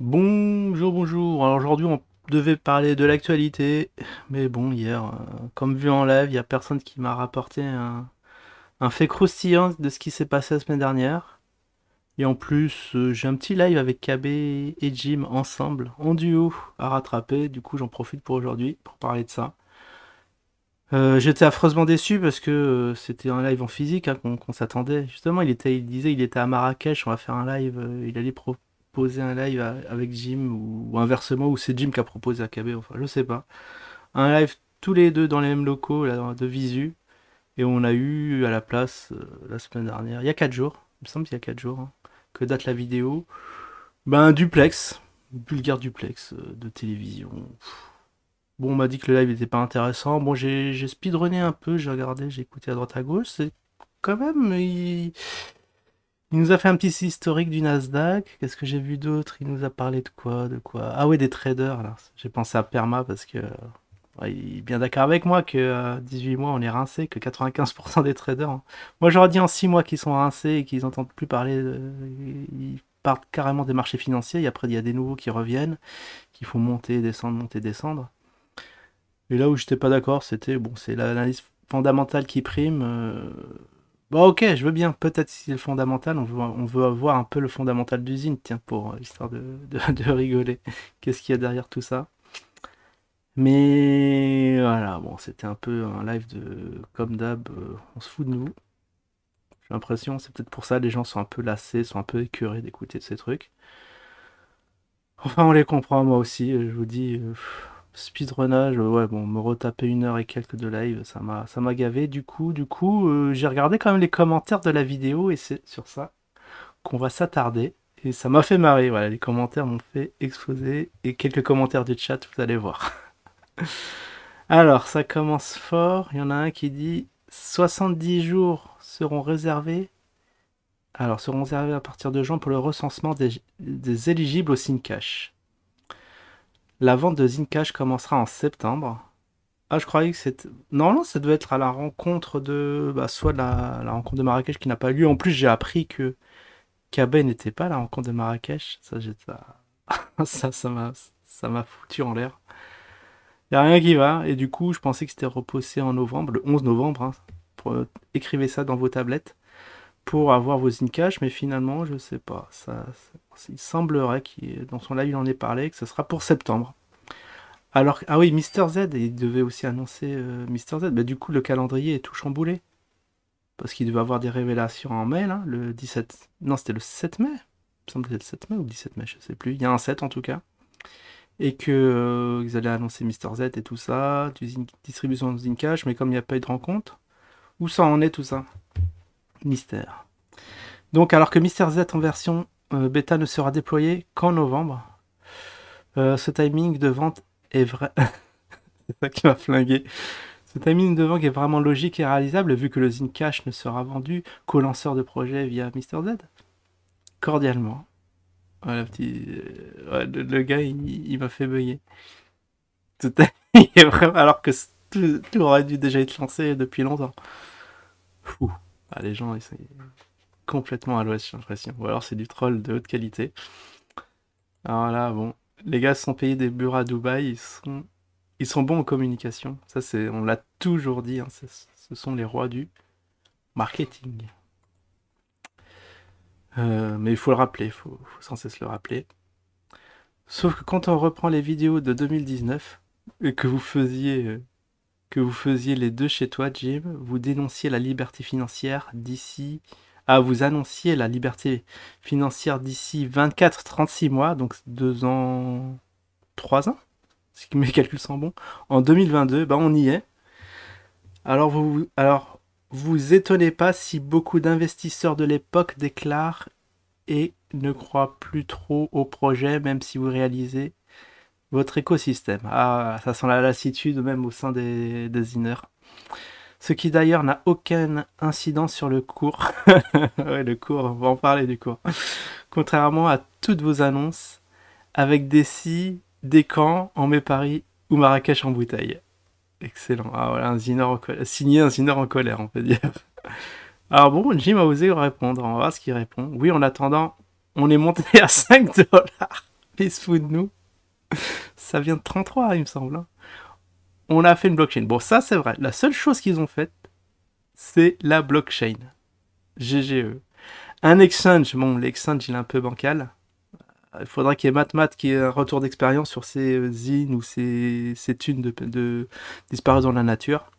Bonjour, bonjour. Alors aujourd'hui, on devait parler de l'actualité, mais bon, hier, comme vu en live, il y a personne qui m'a rapporté un fait croustillant de ce qui s'est passé la semaine dernière. Et en plus, j'ai un petit live avec KB et Jim ensemble, en duo, à rattraper. Du coup, j'en profite pour aujourd'hui, pour parler de ça. J'étais affreusement déçu parce que c'était un live en physique hein, qu'on s'attendait. Justement, il disait il était à Marrakech, on va faire un live. Il allait proposer un live avec Jim ou inversement, ou c'est Jim qui a proposé à KB, enfin je sais pas. Un live tous les deux dans les mêmes locaux là, de visu. Et on a eu à la place la semaine dernière, il y a 4 jours, il me semble qu'il y a 4 jours, hein, que date la vidéo. Ben un duplex, vulgaire duplex de télévision. Bon, on m'a dit que le live était pas intéressant. Bon, j'ai speedrunné un peu, j'ai regardé, j'ai écouté à droite à gauche. C'est quand même. Il nous a fait un petit historique du Nasdaq. Qu'est-ce que j'ai vu d'autre? Il nous a parlé de quoi? De quoi? Ah ouais, des traders, là. J'ai pensé à Perma parce que. Ouais, il est bien d'accord avec moi que 18 mois on est rincé, que 95% des traders, hein. Moi j'aurais dit en 6 mois qu'ils sont rincés et qu'ils n'entendent plus parler. Ils partent carrément des marchés financiers et après il y a des nouveaux qui reviennent, qui font monter, descendre. Et là où j'étais pas d'accord, c'était bon, c'est l'analyse fondamentale qui prime. Bon, ok, je veux bien. Peut-être si c'est le fondamental, on veut avoir un peu le fondamental d'usine, tiens, pour histoire de rigoler. Qu'est-ce qu'il y a derrière tout ça? Mais voilà, bon, c'était un peu un live de comme d'hab, on se fout de nous. J'ai l'impression, c'est peut-être pour ça les gens sont un peu lassés, sont un peu écœurés d'écouter ces trucs. Enfin, on les comprend, moi aussi, je vous dis, speedrunnage, ouais, bon, me retaper 1 heure et quelques de live, ça m'a gavé. Du coup, j'ai regardé quand même les commentaires de la vidéo et c'est sur ça qu'on va s'attarder. Et ça m'a fait marrer, voilà, les commentaires m'ont fait exploser. Et quelques commentaires du chat, vous allez voir. Alors, ça commence fort, il y en a un qui dit 70 jours seront réservés. Alors, seront réservés à partir de juin pour le recensement des éligibles au Syncash. La vente de Zincash commencera en septembre. Ah, je croyais que c'était. Normalement, ça devait être à la rencontre de. Bah, soit la rencontre de Marrakech qui n'a pas lieu. En plus, j'ai appris que Kabé n'était pas à la rencontre de Marrakech. Ça, ça m'a foutu en l'air. Y a rien qui va. Et du coup, je pensais que c'était repoussé en novembre, le 11 novembre. Hein. Écrivez ça dans vos tablettes pour avoir vos Zincash. Mais finalement, je sais pas. Il semblerait qu'il, dans son live, il en ait parlé, que ce sera pour septembre. Alors, ah oui, Mister Z, il devait aussi annoncer Mister Z. Bah, du coup, le calendrier est tout chamboulé. Parce qu'il devait avoir des révélations en mai, là, le 17. Non, c'était le 7 mai. Il me semble que c'était le 7 mai ou le 17 mai, je sais plus. Il y a un 7 en tout cas. Et que ils allaient annoncer Mister Z et tout ça, distribution de Zincash, mais comme il n'y a pas eu de rencontre, où ça en est tout ça? Mystère. Donc, alors que Mister Z en version bêta ne sera déployé qu'en novembre, ce timing de vente est vrai. C'est ça qui m'a flingué. Ce timing de vente est vraiment logique et réalisable vu que le Zincash ne sera vendu qu'aux lanceurs de projets via Mister Z. Cordialement. Voilà, ouais, le gars, il m'a fait bugger. Il est vraiment... Alors que tout aurait dû déjà être lancé depuis longtemps. Fou. Ah, les gens, ils sont complètement à l'ouest, j'ai l'impression. Ou alors c'est du troll de haute qualité. Alors là, bon. Les gars se sont payés des bureaux à Dubaï, ils sont bons en communication. Ça, on l'a toujours dit, hein, ce sont les rois du marketing. Mais il faut le rappeler, il faut sans cesse le rappeler. Sauf que quand on reprend les vidéos de 2019 et que vous faisiez les deux chez toi, Jim, vous dénonciez la liberté financière d'ici. Ah, vous annonciez la liberté financière d'ici 24-36 mois, donc 2 ans, 3 ans, si mes calculs sont bons. En 2022, bah on y est. Alors vous étonnez pas si beaucoup d'investisseurs de l'époque déclarent et ne croient plus trop au projet, même si vous réalisez votre écosystème. Ah, ça sent la lassitude même au sein des designers. Ce qui d'ailleurs n'a aucune incidence sur le cours. Ouais, le cours, on va en parler du cours. Contrairement à toutes vos annonces, avec des si, des quand, en met Paris ou Marrakech en bouteille. Excellent. Ah voilà, signé un zineur en colère, on peut dire. Alors bon, Jim a osé répondre. On va voir ce qu'il répond. Oui, en attendant, on est monté à 5 dollars. ils se foutent de nous. Ça vient de 33, il me semble. Hein. On a fait une blockchain. Bon, ça, c'est vrai. La seule chose qu'ils ont faite, c'est la blockchain. GGE. Un exchange, bon, l'exchange, il est un peu bancal. Il faudra qu'il y ait Mathmat qui ait un retour d'expérience sur ces zines ou ces thunes disparues dans la nature.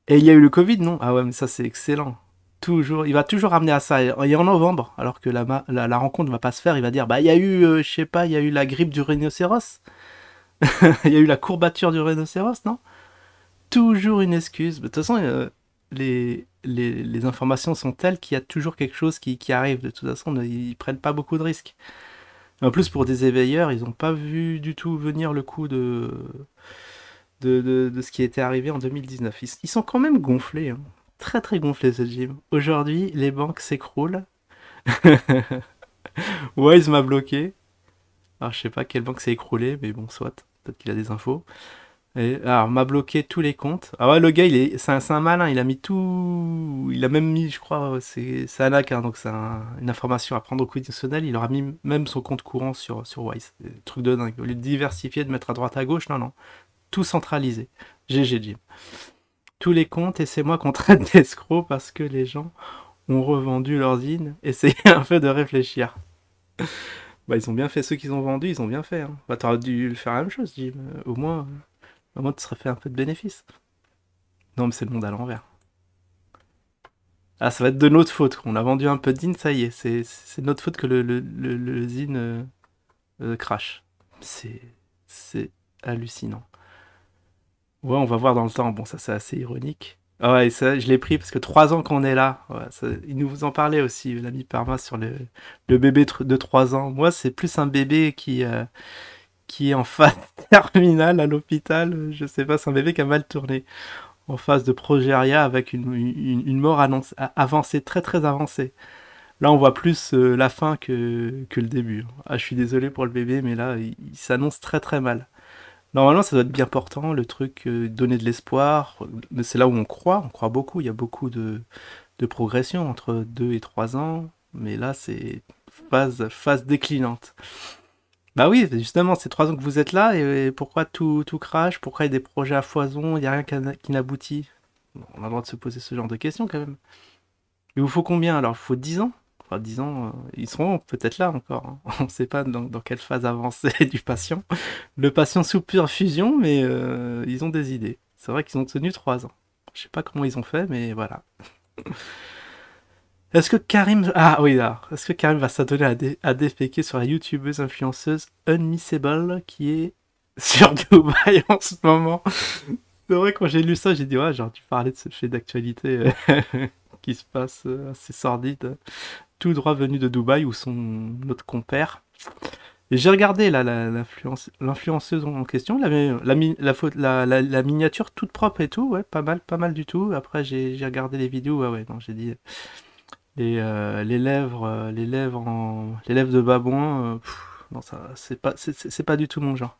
Et il y a eu le Covid, non? Ah ouais, mais ça, c'est excellent. Toujours, il va toujours ramener à ça. Et en novembre, alors que la rencontre ne va pas se faire, il va dire, bah, il y a eu, je sais pas, il y a eu la grippe du rhinocéros. Il y a eu la courbature du rhinocéros, non? Toujours une excuse. De toute façon, les informations sont telles qu'il y a toujours quelque chose qui arrive. De toute façon, ils prennent pas beaucoup de risques. En plus, pour des éveilleurs, ils n'ont pas vu du tout venir le coup de ce qui était arrivé en 2019. Ils sont quand même gonflés. Hein. Très très gonflés, ce gym. Aujourd'hui, les banques s'écroulent. Wise m'a bloqué. Alors, je sais pas quelle banque s'est écroulée, mais bon, soit. Peut-être qu'il a des infos. Et, alors, m'a bloqué tous les comptes. Ah ouais, le gars, c'est un malin. Il a mis tout. Il a même mis, je crois, c'est un hack, hein, donc c'est une information à prendre au conditionnel. Il aura mis même son compte courant sur Wise. Truc de dingue. Au lieu de diversifier, de mettre à droite à gauche, non, non. Tout centralisé. GG Jim. Tous les comptes, et c'est moi qu'on traite d'escrocs parce que les gens ont revendu leurs zines. Essayez un peu de réfléchir. Bah, ils ont bien fait. Ceux qu'ils ont vendus, ils ont bien fait. Hein. Bah, t'aurais dû faire la même chose, Jim. Au moins, tu serais fait un peu de bénéfice. Non, mais c'est le monde à l'envers. Ah, ça va être de notre faute. On a vendu un peu de zine, ça y est. C'est de notre faute que le zine crash. C'est hallucinant. Ouais, on va voir dans le temps. Bon, ça, c'est assez ironique. Ah ouais, ça, je l'ai pris parce que 3 ans qu'on est là. Ouais, il nous en parlait aussi, l'ami Parma, sur le bébé de 3 ans. Moi, c'est plus un bébé qui est en phase terminale à l'hôpital. Je sais pas, c'est un bébé qui a mal tourné. En phase de progéria avec une mort avancée, très très avancée. Là, on voit plus la fin que le début. Ah, je suis désolé pour le bébé, mais là, il s'annonce très très mal. Normalement, ça doit être bien portant, le truc, donner de l'espoir. Mais c'est là où on croit beaucoup. Il y a beaucoup de progression entre 2 et 3 ans. Mais là, c'est phase déclinante. Bah oui, justement, c'est 3 ans que vous êtes là, et pourquoi tout crache? Pourquoi il y a des projets à foison? Il n'y a rien qui n'aboutit? Bon, on a le droit de se poser ce genre de questions quand même. Il vous faut combien alors? Il faut 10 ans? Enfin, 10 ans, ils seront peut-être là encore. Hein. On ne sait pas dans quelle phase avancée du patient. Le patient sous perfusion, mais ils ont des idées. C'est vrai qu'ils ont tenu 3 ans. Je sais pas comment ils ont fait, mais voilà. Est-ce que Karim... Ah oui, là. Est-ce que Karim va s'adonner à déféquer sur la youtubeuse influenceuse Unmissable qui est sur Dubaï en ce moment? C'est vrai, quand j'ai lu ça, j'ai dit, ouais, j'aurais dû parler de ce fait d'actualité qui se passe assez sordide, tout droit venu de Dubaï, où sont notre compère. Et j'ai regardé là l'influenceuse en question, la miniature toute propre et tout, ouais, pas mal du tout. Après, j'ai regardé les vidéos, ouais, ouais, non, j'ai dit les lèvres de babouin, non, ça, c'est pas du tout mon genre.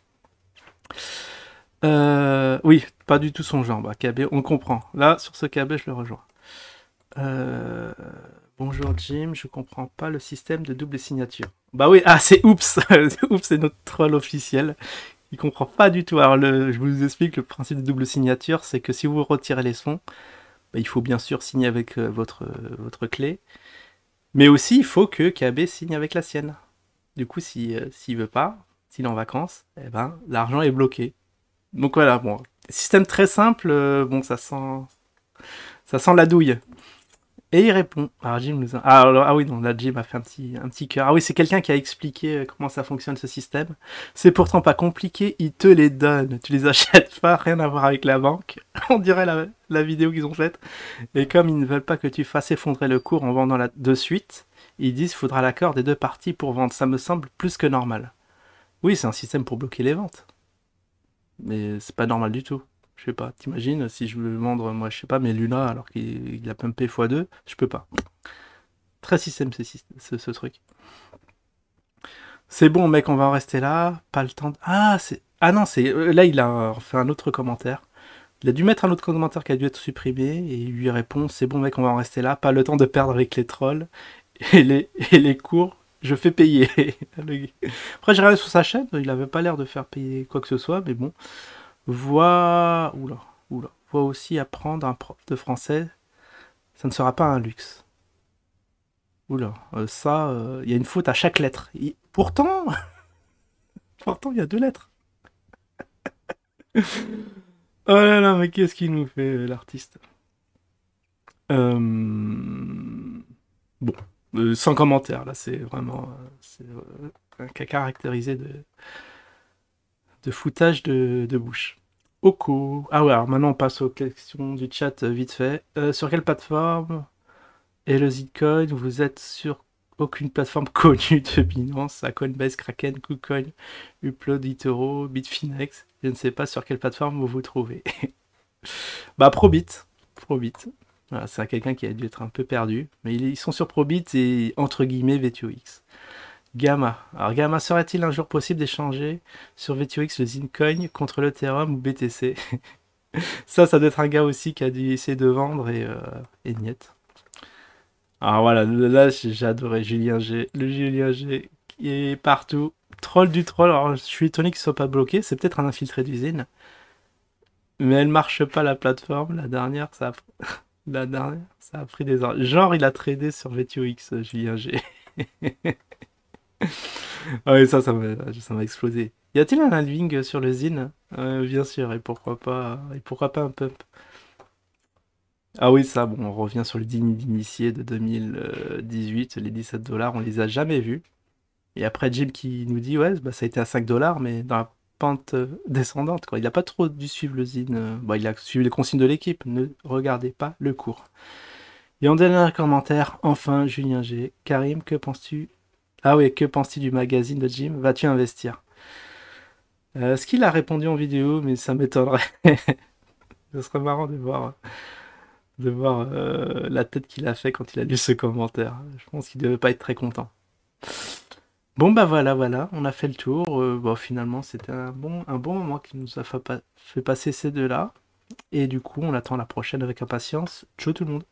Oui, pas du tout son genre. Bah, KB, on comprend. Là, sur ce KB, je le rejoins. Euh, Bonjour Jim, je comprends pas le système de double signature. Bah oui, ah c'est Oups, Oups c'est notre troll officiel. Il comprend pas du tout. Alors je vous explique le principe de double signature, c'est que si vous retirez les sons, bah, il faut bien sûr signer avec votre clé, mais aussi il faut que KB signe avec la sienne. Du coup, s'il veut pas, s'il est en vacances, eh ben l'argent est bloqué. Donc voilà, bon, système très simple, bon ça sent la douille. Et il répond. Alors Jim nous a... ah oui, non, là Jim a fait un petit cœur. Ah oui, c'est quelqu'un qui a expliqué comment ça fonctionne ce système. C'est pourtant pas compliqué, il te les donne. Tu les achètes pas, rien à voir avec la banque. On dirait la vidéo qu'ils ont faite. Et comme ils ne veulent pas que tu fasses effondrer le cours en vendant de suite, ils disent qu'il faudra l'accord des deux parties pour vendre. Ça me semble plus que normal. Oui, c'est un système pour bloquer les ventes. Mais c'est pas normal du tout. Je sais pas, t'imagines si je veux vendre, moi, je sais pas, mes Luna alors qu'il a pumpé x2, je peux pas. Très système ce truc. C'est bon, mec, on va en rester là. Pas le temps de... Ah, c'est... Ah non, c'est... Là, il a fait un autre commentaire. Il a dû mettre un autre commentaire qui a dû être supprimé, et il lui répond, c'est bon, mec, on va en rester là. Pas le temps de perdre avec les trolls et les cours. Je fais payer. Après, j'ai regardé sur sa chaîne, il avait pas l'air de faire payer quoi que ce soit, mais bon. Oula, oula. Voix aussi apprendre un prof de français, ça ne sera pas un luxe. Oula, ça, il y a une faute à chaque lettre. Pourtant, pourtant, il y a deux lettres. Oh là là, mais qu'est-ce qu'il nous fait, l'artiste. Bon, sans commentaire, là, c'est vraiment un cas caractérisé de foutage de bouche. Oko. Ah ouais, alors maintenant on passe aux questions du chat vite fait. Sur quelle plateforme est le Zitcoin? Vous êtes sur aucune plateforme connue de Binance, à Coinbase, Kraken, KuCoin, Upload, eToro, Bitfinex. Je ne sais pas sur quelle plateforme vous vous trouvez. Bah Probit. Probit. Voilà, c'est quelqu'un qui a dû être un peu perdu. Mais ils sont sur Probit et entre guillemets VTOX. Gamma. Alors Gamma, serait-il un jour possible d'échanger sur VTOX le Zincoin contre l'Ethereum ou BTC? Ça doit être un gars aussi qui a dû essayer de vendre et niet. Alors voilà, là j'ai adoré Julien G. Le Julien G qui est partout. Troll du troll. Alors je suis étonné qu'il soit pas bloqué. C'est peut-être un infiltré d'usine. Mais elle marche pas la plateforme. La dernière, ça a pris des heures. Genre il a tradé sur VTOX, Julien G. Ah oui, ça m'a explosé. Y a-t-il un halving sur le Zine? Bien sûr, et pourquoi pas un pump? Ah oui, ça, bon, on revient sur le dîner d'initié de 2018, les 17 dollars, on les a jamais vus. Et après, Jim qui nous dit, ouais, bah, ça a été à 5 dollars, mais dans la pente descendante, quoi. Il n'a pas trop dû suivre le Zine. Bah, il a suivi les consignes de l'équipe, ne regardez pas le cours. Et en dernier commentaire, enfin, Julien G. Karim, que penses-tu? Ah oui, que penses-tu du magazine de Jim? Vas-tu investir? Ce qu'il a répondu en vidéo, mais ça m'étonnerait. Ce serait marrant de voir la tête qu'il a fait quand il a lu ce commentaire. Je pense qu'il devait pas être très content. Bon bah voilà, on a fait le tour. Bon, finalement, c'était un bon moment qui nous a fait passer ces deux-là. Et du coup, on attend la prochaine avec impatience. Ciao tout le monde.